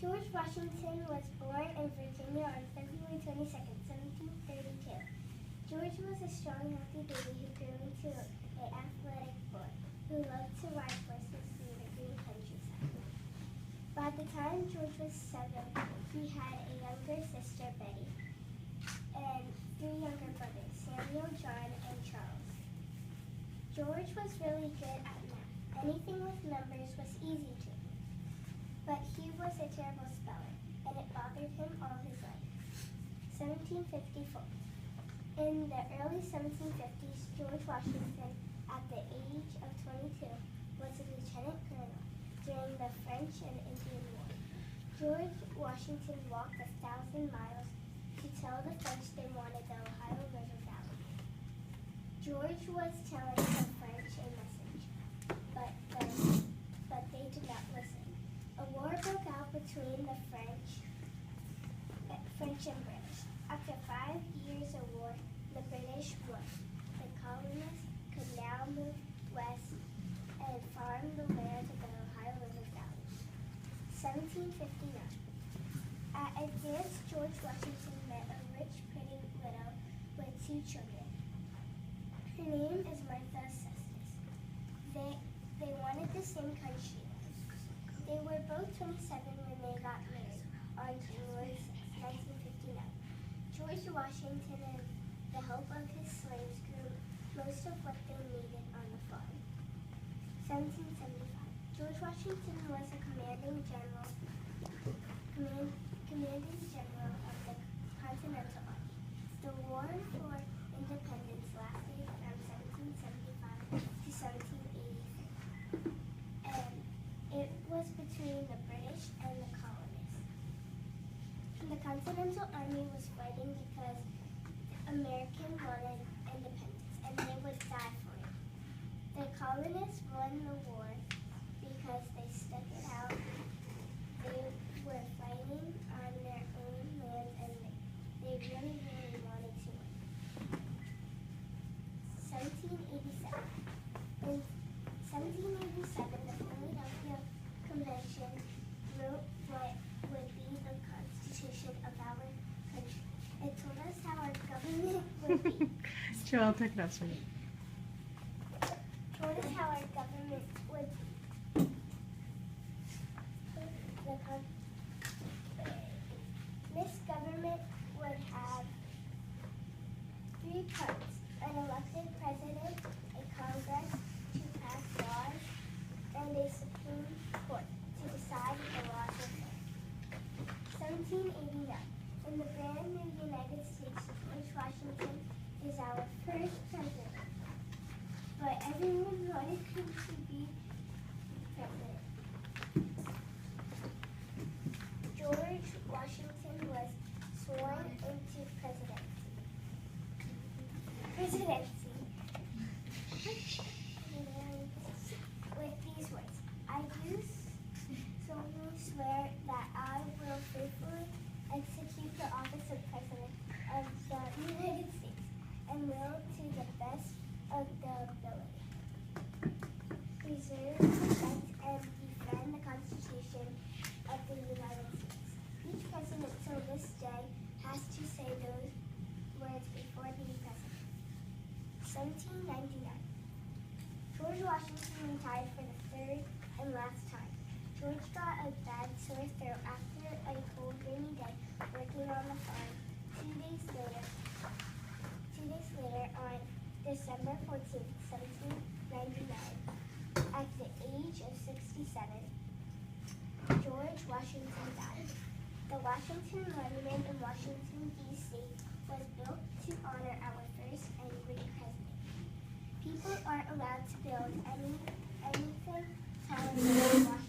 George Washington was born in Virginia on February 22nd, 1732. George was a strong, healthy baby who grew into an athletic boy who loved to ride horses through the green countryside. By the time George was 7, he had a younger sister, Betty, and 3 younger brothers, Samuel, John, and Charles. George was really good at math. Anything with numbers was easy to him. But he was a terrible speller, and it bothered him all his life. 1754. In the early 1750s, George Washington, at the age of 22, was a lieutenant colonel during the French and Indian War. George Washington walked 1,000 miles to tell the French they wanted the Ohio River Valley. George was telling the French a message, but they did not listen. A war broke out between the French and British. After 5 years of war, the British won. The colonists could now move west and farm the land of the Ohio River Valley. 1759. At a dance, George Washington met a rich, pretty widow with 2 children. Her name is Martha Cestus. They wanted the same country. They were both 27 when they got married on January 6, 1959. George Washington and the help of his slaves grew most of what they needed on the farm. 1775. George Washington was a commanding general of the Continental Army. The War for Independence lasted from 1775 to 1783, and it was between the British and the colonists. The Continental Army was fighting because Americans wanted independence, and they would die for it. The colonists won the war because they stuck it out. They were fighting on their own land, and they really, really wanted to win. 1787. In 1787, the Philadelphia Convention wrote what would be the Constitution of our country. It told us how our government would be. Joel, pick it up, sweetie. Told us how our government would be. This government would have 3 parts: an elected president, a Congress to pass laws, and a Supreme Court to decide the laws of land. 1789. In the brand new United States, George Washington is our first president. But everyone wanted him to be president. George Washington was sworn into presidency. With these words: I do solemnly swear that I will faithfully execute the office of President of the United States and will, to the best of the ability, preserve, protect, and defend the Constitution of the United States. Each president till this day has to say those words before being president. 1799. George Washington retired for the 3rd and last time. George got a bad sore throat after a cold, rainy day working on the farm. 2 days later, on December 14, 1799, at the age of 67, George Washington died. The Washington Monument in Washington, D.C. was built to honor our first and great president. People aren't allowed to build anything taller than Washington.